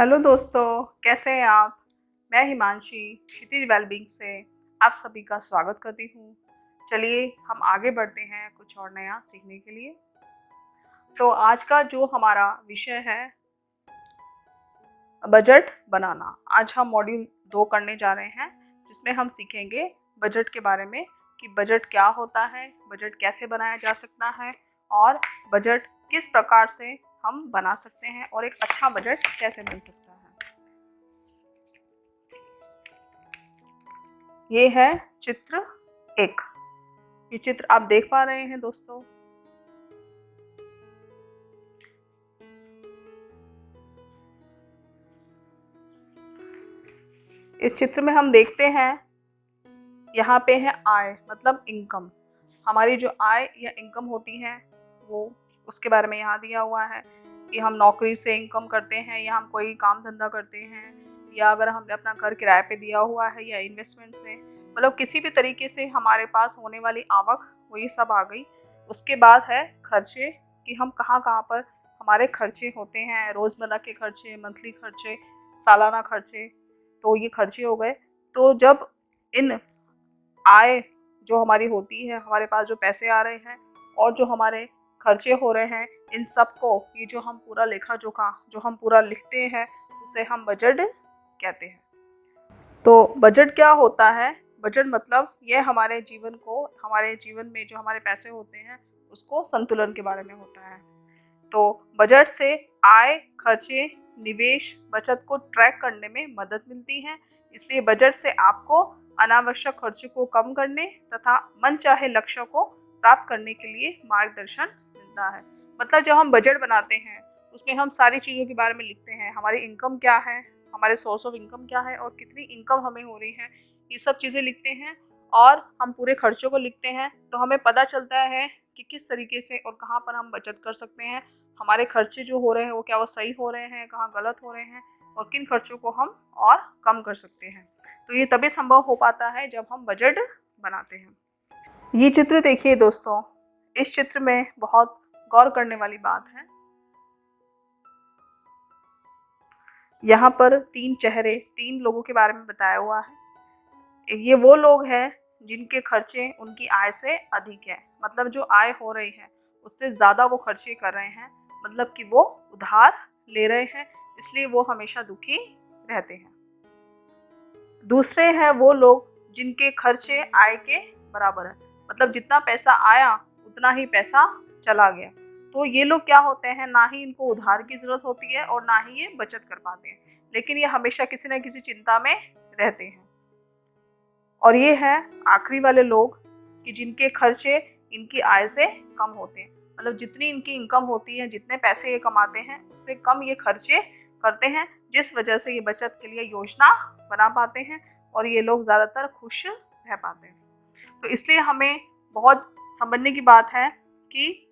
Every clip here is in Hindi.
हेलो दोस्तों, कैसे हैं आप। मैं हिमांशी क्षितिज वेलबींग से आप सभी का स्वागत करती हूँ। चलिए हम आगे बढ़ते हैं कुछ और नया सीखने के लिए। तो आज का जो हमारा विषय है बजट बनाना। आज हम मॉड्यूल 2 करने जा रहे हैं, जिसमें हम सीखेंगे बजट के बारे में कि बजट क्या होता है, बजट कैसे बनाया जा सकता है और बजट किस प्रकार से हम बना सकते हैं और एक अच्छा बजट कैसे बन सकता है। ये है चित्र 1। ये चित्र आप देख पा रहे हैं दोस्तों। इस चित्र में हम देखते हैं यहाँ पे है आय, मतलब इनकम। हमारी जो आय या इनकम होती है वो उसके बारे में यहाँ दिया हुआ है कि हम नौकरी से इनकम करते हैं या हम कोई काम धंधा करते हैं या अगर हमने अपना घर किराए पे दिया हुआ है या इन्वेस्टमेंट से, मतलब किसी भी तरीके से हमारे पास होने वाली आवक, वो ये सब आ गई। उसके बाद है खर्चे कि हम कहाँ कहाँ पर हमारे खर्चे होते हैं, रोज़मर्रा के खर्चे, मंथली खर्चे, सालाना खर्चे। तो ये खर्चे हो गए। तो जब इन आय जो हमारी होती है, हमारे पास जो पैसे आ रहे हैं और जो हमारे खर्चे हो रहे हैं, इन सब को ये जो हम पूरा लेखा जोखा जो हम पूरा लिखते हैं उसे हम बजट कहते हैं। तो बजट क्या होता है? बजट मतलब यह हमारे जीवन को, हमारे जीवन में जो हमारे पैसे होते हैं उसको संतुलन के बारे में होता है। तो बजट से आय, खर्चे, निवेश, बचत को ट्रैक करने में मदद मिलती है। इसलिए बजट से आपको अनावश्यक खर्चे को कम करने तथा मनचाहे लक्ष्यों को प्राप्त करने के लिए मार्गदर्शन मिलता है। मतलब जब हम बजट बनाते हैं उसमें हम सारी चीज़ों के बारे में लिखते हैं। हमारी इनकम क्या है, हमारे सोर्स ऑफ इनकम क्या है और कितनी इनकम हमें हो रही है, ये सब चीज़ें लिखते हैं। और हम पूरे खर्चों को लिखते हैं तो हमें पता चलता है कि किस तरीके से और कहाँ पर हम बचत कर सकते हैं। हमारे खर्चे जो हो रहे हैं वो क्या वो सही हो रहे हैं, कहाँ गलत हो रहे हैं और किन खर्चों को हम और कम कर सकते हैं। तो ये तभी संभव हो पाता है जब हम बजट बनाते हैं। ये चित्र देखिए दोस्तों। इस चित्र में बहुत गौर करने वाली बात है। यहाँ पर 3 चेहरे, 3 लोगों के बारे में बताया हुआ है। ये वो लोग हैं जिनके खर्चे उनकी आय से अधिक है, मतलब जो आय हो रही है उससे ज़्यादा वो खर्चे कर रहे हैं, मतलब कि वो उधार ले रहे हैं, इसलिए वो हमेशा दुखी रहते हैं। दूसरे हैं वो लोग जिनके खर्चे आय के बराबर है, मतलब जितना पैसा आया उतना ही पैसा चला गया। तो ये लोग क्या होते हैं, ना ही इनको उधार की ज़रूरत होती है और ना ही ये बचत कर पाते हैं, लेकिन ये हमेशा किसी न किसी चिंता में रहते हैं। और ये है आखिरी वाले लोग कि जिनके खर्चे इनकी आय से कम होते हैं, मतलब जितनी इनकी इनकम होती है, जितने पैसे ये कमाते हैं उससे कम ये खर्चे करते हैं, जिस वजह से ये बचत के लिए योजना बना पाते हैं और ये लोग ज़्यादातर खुश रह पाते हैं। तो इसलिए हमें बहुत समझने की बात है कि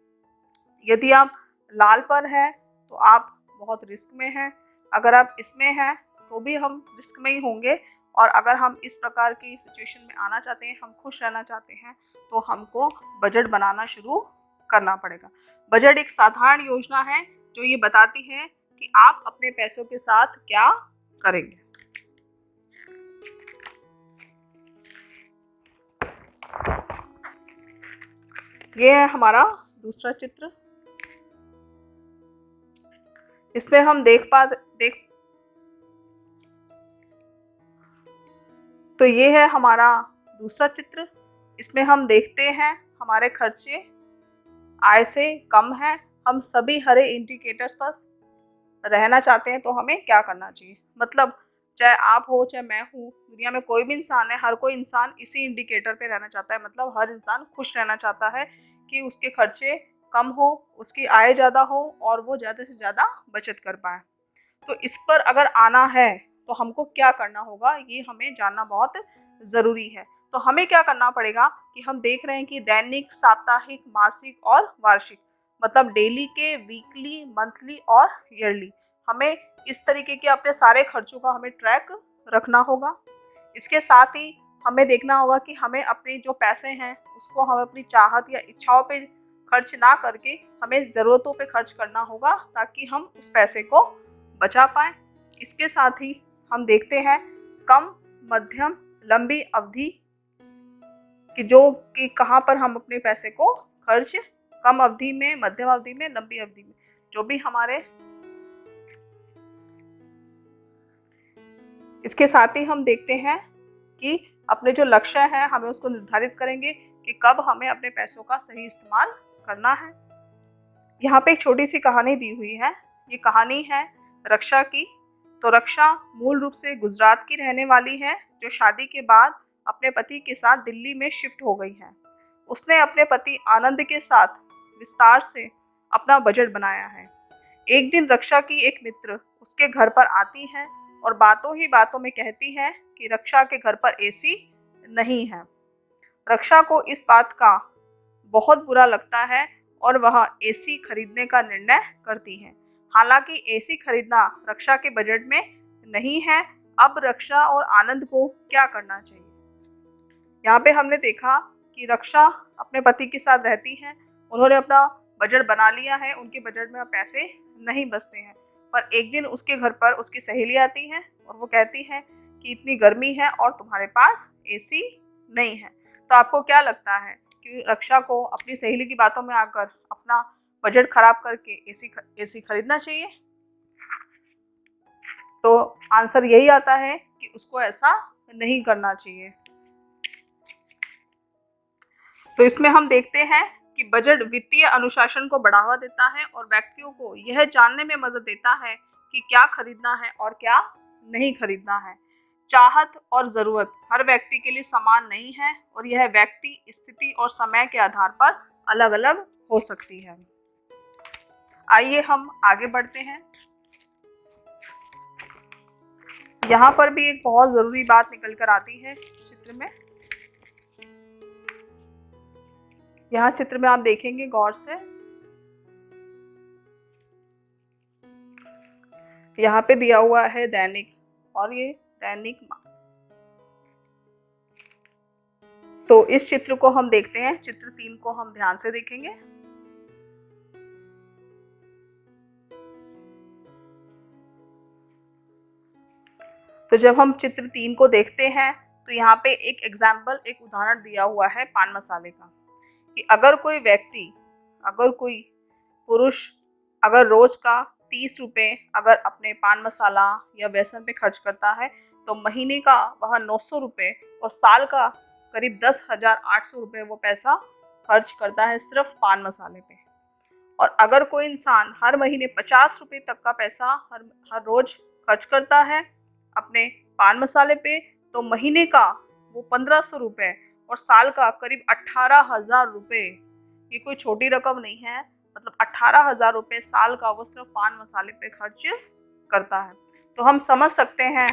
यदि आप लाल पर हैं तो आप बहुत रिस्क में हैं, अगर आप इसमें हैं तो भी हम रिस्क में ही होंगे। और अगर हम इस प्रकार की सिचुएशन में आना चाहते हैं, हम खुश रहना चाहते हैं, तो हमको बजट बनाना शुरू करना पड़ेगा। बजट एक साधारण योजना है जो ये बताती है कि आप अपने पैसों के साथ क्या करेंगे। ये है हमारा दूसरा चित्र। इसमें हम देख तो ये है हमारा दूसरा चित्र। इसमें हम देखते हैं हमारे खर्चे आय से कम है। हम सभी हरे इंडिकेटर्स पर रहना चाहते हैं तो हमें क्या करना चाहिए। मतलब चाहे आप हो चाहे मैं हूँ, दुनिया में कोई भी इंसान है, हर कोई इंसान इसी इंडिकेटर पे रहना चाहता है। मतलब हर इंसान खुश रहना चाहता है कि उसके खर्चे कम हो, उसकी आय ज़्यादा हो और वो ज़्यादा से ज़्यादा बचत कर पाए। तो इस पर अगर आना है तो हमको क्या करना होगा, ये हमें जानना बहुत ज़रूरी है। तो हमें क्या करना पड़ेगा कि हम देख रहे हैं कि दैनिक, साप्ताहिक, मासिक और वार्षिक, मतलब डेली के, वीकली, मंथली और ईयरली, हमें इस तरीके के अपने सारे खर्चों का हमें ट्रैक रखना होगा। इसके साथ ही हमें देखना होगा कि हमें अपने जो पैसे हैं उसको हम अपनी चाहत या इच्छाओं पे खर्च ना करके हमें ज़रूरतों पे खर्च करना होगा, ताकि हम उस पैसे को बचा पाएँ। इसके साथ ही हम देखते हैं कम, मध्यम, लंबी अवधि कि जो कि कहाँ पर हम अपने पैसे को खर्च, कम अवधि में, मध्यम अवधि में, लंबी अवधि में, जो भी हमारे। इसके साथ ही हम देखते हैं कि अपने जो लक्ष्य है हमें उसको निर्धारित करेंगे कि कब हमें अपने पैसों का सही इस्तेमाल करना है। यहाँ पे एक छोटी सी कहानी दी हुई है। ये कहानी है रक्षा की। तो रक्षा मूल रूप से गुजरात की रहने वाली है, जो शादी के बाद अपने पति के साथ दिल्ली में शिफ्ट हो गई है। उसने अपने पति आनंद के साथ विस्तार से अपना बजट बनाया है। एक दिन रक्षा की एक मित्र उसके घर पर आती है और बातों ही बातों में कहती है कि रक्षा के घर पर एसी नहीं है। रक्षा को इस बात का बहुत बुरा लगता है और वह एसी खरीदने का निर्णय करती है। हालांकि एसी खरीदना रक्षा के बजट में नहीं है। अब रक्षा और आनंद को क्या करना चाहिए? यहाँ पे हमने देखा कि रक्षा अपने पति के साथ रहती है, उन्होंने अपना बजट बना लिया है, उनके बजट में अब पैसे नहीं बचते हैं। पर एक दिन उसके घर पर उसकी सहेली आती है और वो कहती है कि इतनी गर्मी है और तुम्हारे पास एसी नहीं है। तो आपको क्या लगता है कि रक्षा को अपनी सहेली की बातों में आकर अपना बजट खराब करके एसी खरीदना चाहिए? तो आंसर यही आता है कि उसको ऐसा नहीं करना चाहिए। तो इसमें हम देखते हैं कि बजट वित्तीय अनुशासन को बढ़ावा देता है और व्यक्तियों को यह जानने में मदद देता है कि क्या खरीदना है और क्या नहीं खरीदना है। चाहत और ज़रूरत हर व्यक्ति के लिए समान नहीं है और यह व्यक्ति, स्थिति और समय के आधार पर अलग अलग हो सकती है। आइए हम आगे बढ़ते हैं। यहाँ पर भी एक बहुत ज़रूरी बात निकल कर आती है इस चित्र में। यहाँ चित्र में आप देखेंगे गौर से, यहाँ पे दिया हुआ है दैनिक और ये दैनिक। तो इस चित्र को हम देखते हैं, चित्र 3 को हम ध्यान से देखेंगे। तो जब हम चित्र 3 को देखते हैं तो यहाँ पे एक एग्जाम्पल, एक उदाहरण दिया हुआ है पान मसाले का, कि अगर कोई व्यक्ति, अगर कोई पुरुष अगर रोज का 30 रुपये अगर अपने पान मसाला या बेसन पे खर्च करता है तो महीने का वह 900 रुपये और साल का करीब 10,800 रुपये वो पैसा खर्च करता है सिर्फ पान मसाले पे। और अगर कोई इंसान हर महीने 50 रुपये तक का पैसा हर रोज खर्च करता है अपने पान मसाले पे, तो महीने का वो 1500 रुपये और साल का करीब 18,000 रुपये। ये कोई छोटी रकम नहीं है, मतलब 18,000 रुपये साल का वो सिर्फ पान मसाले पे खर्च करता है। तो हम समझ सकते हैं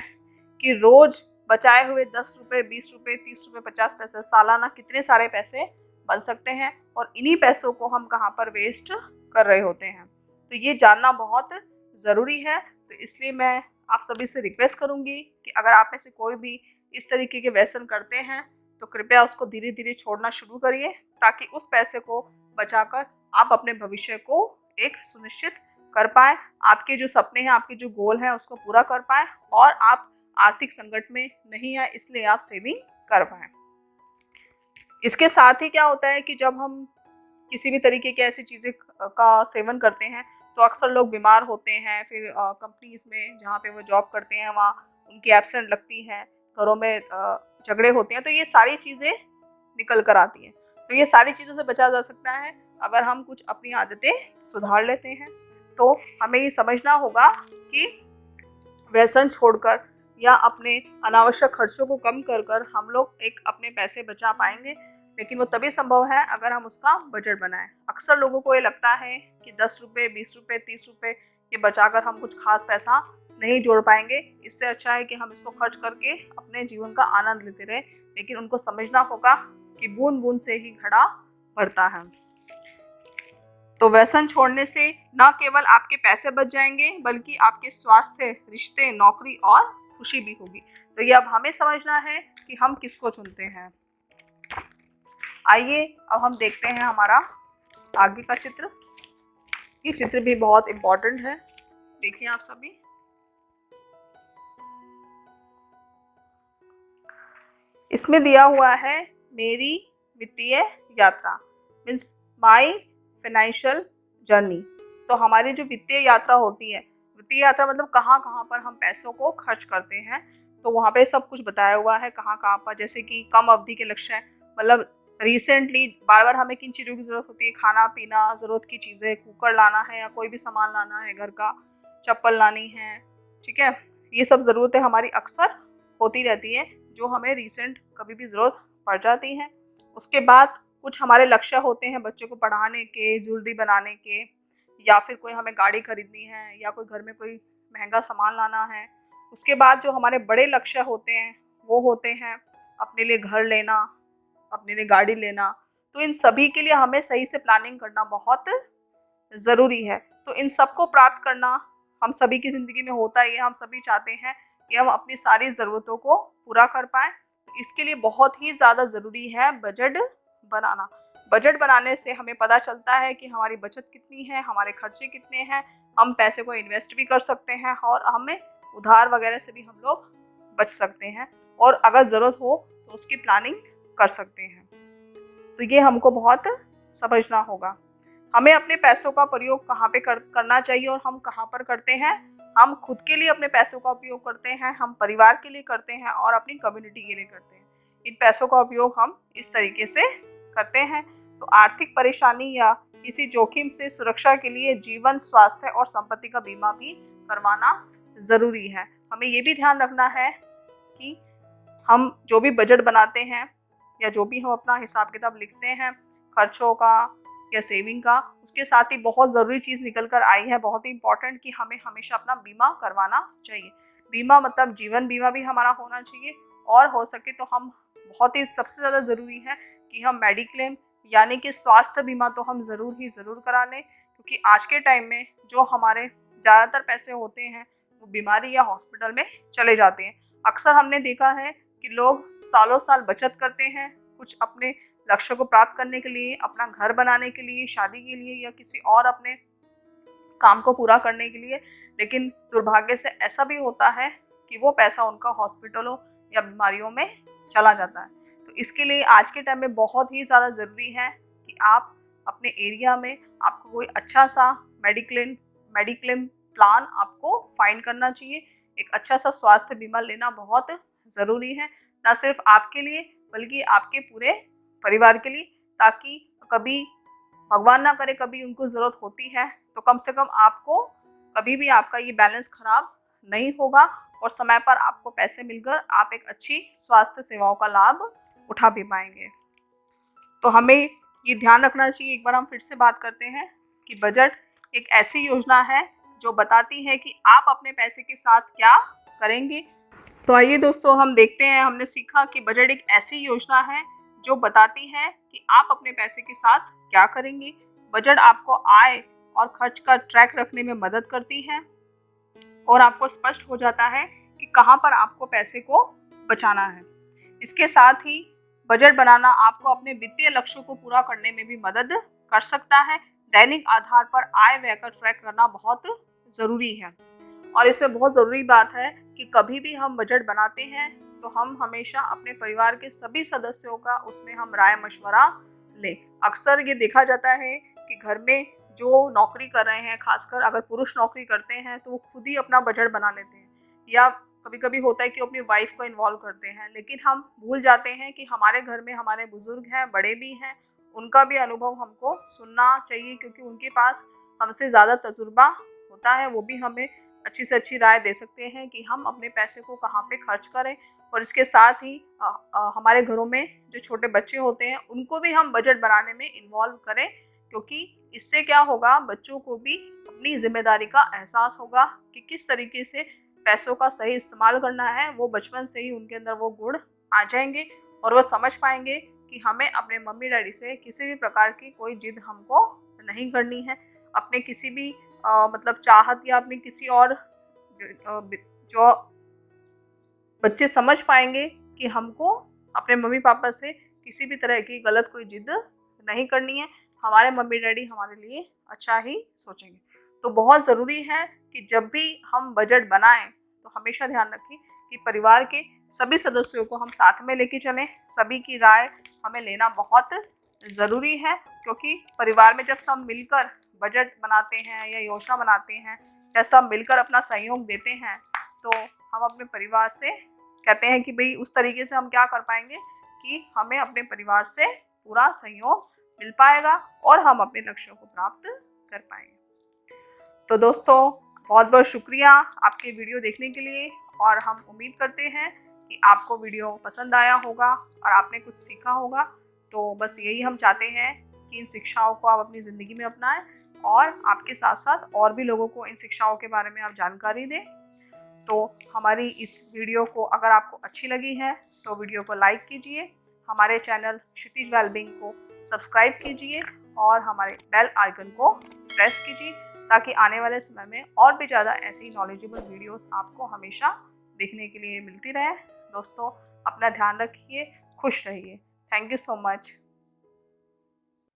कि रोज बचाए हुए 10 रुपये, 20 रुपये, 30 रुपये, 50 पैसे सालाना कितने सारे पैसे बन सकते हैं और इन्हीं पैसों को हम कहाँ पर वेस्ट कर रहे होते हैं। तो ये जानना बहुत ज़रूरी है। तो इसलिए मैं आप सभी से रिक्वेस्ट करूँगी कि अगर आप में से कोई भी इस तरीके के व्यसन करते हैं तो कृपया उसको धीरे धीरे छोड़ना शुरू करिए, ताकि उस पैसे को बचाकर आप अपने भविष्य को एक सुनिश्चित कर पाएँ, आपके जो सपने हैं, आपके जो गोल हैं उसको पूरा कर पाएँ और आप आर्थिक संकट में नहीं आए, इसलिए आप सेविंग कर पाएँ। इसके साथ ही क्या होता है कि जब हम किसी भी तरीके की ऐसी चीज़ें का सेवन करते हैं तो अक्सर लोग बीमार होते हैं। फिर कंपनीज में जहाँ पे वो जॉब करते हैं वहाँ उनकी एब्सेंट लगती है, घरों में झगड़े होते हैं। तो ये सारी चीज़ें निकल कर आती हैं। तो ये सारी चीज़ों से बचा जा सकता है अगर हम कुछ अपनी आदतें सुधार लेते हैं। तो हमें ये समझना होगा कि व्यसन छोड़कर या अपने अनावश्यक खर्चों को कम कर हम लोग एक अपने पैसे बचा पाएंगे, लेकिन वो तभी संभव है अगर हम उसका बजट बनाएं। अक्सर लोगों को ये लगता है कि 10 रुपये, 20 रुपये, 30 रुपये ये बचाकर हम कुछ खास पैसा नहीं जोड़ पाएंगे। इससे अच्छा है कि हम इसको खर्च करके अपने जीवन का आनंद लेते रहें। लेकिन उनको समझना होगा कि बूंद बूंद से ही घड़ा भरता है। तो व्यसन छोड़ने से न केवल आपके पैसे बच जाएंगे बल्कि आपके स्वास्थ्य, रिश्ते, नौकरी और खुशी भी होगी। तो ये अब हमें समझना है कि हम किसको चुनते हैं। आइए अब हम देखते हैं हमारा आगे का चित्र। ये चित्र भी बहुत इम्पोर्टेंट है, देखिए आप सभी। इसमें दिया हुआ है मेरी वित्तीय यात्रा, मीन्स माई फाइनेंशियल जर्नी। तो हमारी जो वित्तीय यात्रा होती है, वित्तीय यात्रा मतलब कहाँ कहाँ पर हम पैसों को खर्च करते हैं, तो वहाँ पे सब कुछ बताया हुआ है कहाँ कहाँ पर। जैसे कि कम अवधि के लक्ष्य, मतलब रिसेंटली बार बार हमें किन चीज़ों की ज़रूरत होती है, खाना पीना, ज़रूरत की चीज़ें, कुकर लाना है या कोई भी सामान लाना है घर का, चप्पल लानी है, ठीक है, ये सब ज़रूरतें हमारी अक्सर होती रहती है जो हमें रिसेंट कभी भी ज़रूरत पड़ जाती है। उसके बाद कुछ हमारे लक्ष्य होते हैं बच्चों को पढ़ाने के, ज्वेलरी बनाने के, या फिर कोई हमें गाड़ी खरीदनी है, या कोई घर में कोई महंगा सामान लाना है। उसके बाद जो हमारे बड़े लक्ष्य होते हैं वो होते हैं अपने लिए घर लेना, अपने लिए गाड़ी लेना। तो इन सभी के लिए हमें सही से प्लानिंग करना बहुत ज़रूरी है। तो इन सबको प्राप्त करना हम सभी की ज़िंदगी में होता ही है। हम सभी चाहते हैं कि हम अपनी सारी ज़रूरतों को पूरा कर पाएँ। तो इसके लिए बहुत ही ज़्यादा ज़रूरी है बजट बनाना। बजट बनाने से हमें पता चलता है कि हमारी बचत कितनी है, हमारे खर्चे कितने हैं, हम पैसे को इन्वेस्ट भी कर सकते हैं और हमें उधार वगैरह से भी हम लोग बच सकते हैं, और अगर ज़रूरत हो तो उसकी प्लानिंग कर सकते हैं। तो ये हमको बहुत समझना होगा। हमें अपने पैसों का प्रयोग कहाँ पे करना चाहिए और हम कहाँ पर करते हैं। हम खुद के लिए अपने पैसों का उपयोग करते हैं, हम परिवार के लिए करते हैं और अपनी कम्युनिटी के लिए करते हैं। इन पैसों का उपयोग हम इस तरीके से करते हैं। तो आर्थिक परेशानी या किसी जोखिम से सुरक्षा के लिए जीवन, स्वास्थ्य और संपत्ति का बीमा भी करवाना ज़रूरी है। हमें ये भी ध्यान रखना है कि हम जो भी बजट बनाते हैं या जो भी हम अपना हिसाब किताब लिखते हैं खर्चों का या सेविंग का, उसके साथ ही बहुत ज़रूरी चीज़ निकल कर आई है, बहुत ही इंपॉर्टेंट, कि हमें हमेशा अपना बीमा करवाना चाहिए। बीमा मतलब जीवन बीमा भी हमारा होना चाहिए, और हो सके तो हम बहुत ही सबसे ज़्यादा ज़रूरी है कि हम मेडिक्लेम यानी कि स्वास्थ्य बीमा तो हम ज़रूर ही ज़रूर करा लें, क्योंकि आज के टाइम में जो हमारे ज़्यादातर पैसे होते हैं वो बीमारी या हॉस्पिटल में चले जाते हैं। अक्सर हमने देखा है कि लोग सालों साल बचत करते हैं कुछ अपने लक्ष्य को प्राप्त करने के लिए, अपना घर बनाने के लिए, शादी के लिए, या किसी और अपने काम को पूरा करने के लिए, लेकिन दुर्भाग्य से ऐसा भी होता है कि वो पैसा उनका हॉस्पिटलों या बीमारियों में चला जाता है। तो इसके लिए आज के टाइम में बहुत ही ज़्यादा ज़रूरी है कि आप अपने एरिया में आपको कोई अच्छा सा मेडिक्लेम प्लान आपको फाइंड करना चाहिए। एक अच्छा सा स्वास्थ्य बीमा लेना बहुत ज़रूरी है, ना सिर्फ आपके लिए बल्कि आपके पूरे परिवार के लिए, ताकि कभी भगवान ना करे कभी उनको ज़रूरत होती है तो कम से कम आपको कभी भी आपका ये बैलेंस खराब नहीं होगा, और समय पर आपको पैसे मिलकर आप एक अच्छी स्वास्थ्य सेवाओं का लाभ उठा भी पाएंगे। तो हमें ये ध्यान रखना चाहिए। एक बार हम फिर से बात करते हैं कि बजट एक ऐसी योजना है जो बताती है कि आप अपने पैसे के साथ क्या करेंगे। तो आइए दोस्तों, हम देखते हैं, हमने सीखा कि बजट एक ऐसी योजना है जो बताती है कि आप अपने पैसे के साथ क्या करेंगे। बजट आपको आय और खर्च का ट्रैक रखने में मदद करती है, और आपको स्पष्ट हो जाता है कि कहाँ पर आपको पैसे को बचाना है। इसके साथ ही बजट बनाना आपको अपने वित्तीय लक्ष्यों को पूरा करने में भी मदद कर सकता है। दैनिक आधार पर आय व्यय का ट्रैक करना बहुत ज़रूरी है, और इसमें बहुत ज़रूरी बात है कि कभी भी हम बजट बनाते हैं तो हम हमेशा अपने परिवार के सभी सदस्यों का उसमें हम राय मशवरा लें। अक्सर ये देखा जाता है कि घर में जो नौकरी कर रहे हैं, खासकर अगर पुरुष नौकरी करते हैं तो वो खुद ही अपना बजट बना लेते हैं, या कभी कभी होता है कि अपनी वाइफ को इन्वॉल्व करते हैं, लेकिन हम भूल जाते हैं कि हमारे घर में हमारे बुजुर्ग हैं, बड़े भी हैं, उनका भी अनुभव हमको सुनना चाहिए, क्योंकि उनके पास हमसे ज़्यादा तजुर्बा होता है। वो भी हमें अच्छी से अच्छी राय दे सकते हैं कि हम अपने पैसे को कहाँ पे खर्च करें। और इसके साथ ही हमारे घरों में जो छोटे बच्चे होते हैं उनको भी हम बजट बनाने में इन्वॉल्व करें, क्योंकि इससे क्या होगा, बच्चों को भी अपनी जिम्मेदारी का एहसास होगा कि किस तरीके से पैसों का सही इस्तेमाल करना है। वो बचपन से ही उनके अंदर वो गुण आ जाएंगे, और वो समझ पाएंगे कि हमें अपने मम्मी डैडी से किसी भी प्रकार की कोई जिद हमको नहीं करनी है। अपने किसी भी मतलब चाहत या अपनी किसी और जो बच्चे समझ पाएंगे कि हमको अपने मम्मी पापा से किसी भी तरह की गलत कोई जिद नहीं करनी है। हमारे मम्मी डैडी हमारे लिए अच्छा ही सोचेंगे। तो बहुत ज़रूरी है कि जब भी हम बजट बनाएं तो हमेशा ध्यान रखें कि परिवार के सभी सदस्यों को हम साथ में लेके चलें। सभी की राय हमें लेना बहुत ज़रूरी है, क्योंकि परिवार में जब सब मिलकर बजट बनाते हैं या योजना बनाते हैं या सब मिलकर अपना सहयोग देते हैं, तो हम अपने परिवार से कहते हैं कि भाई उस तरीके से हम क्या कर पाएंगे कि हमें अपने परिवार से पूरा सहयोग मिल पाएगा और हम अपने लक्ष्यों को प्राप्त कर पाएंगे। तो दोस्तों, बहुत बहुत शुक्रिया आपके वीडियो देखने के लिए, और हम उम्मीद करते हैं कि आपको वीडियो पसंद आया होगा और आपने कुछ सीखा होगा। तो बस यही हम चाहते हैं कि इन शिक्षाओं को आप अपनी ज़िंदगी में अपनाएं और आपके साथ साथ और भी लोगों को इन शिक्षाओं के बारे में आप जानकारी दें। तो हमारी इस वीडियो को अगर आपको अच्छी लगी है तो वीडियो को लाइक कीजिए, हमारे चैनल क्षितिज वेलबींग को सब्सक्राइब कीजिए और हमारे बेल आइकन को प्रेस कीजिए, ताकि आने वाले समय में और भी ज़्यादा ऐसी नॉलेजेबल वीडियोस आपको हमेशा देखने के लिए मिलती रहे। दोस्तों, अपना ध्यान रखिए, खुश रहिए। Thank you so much.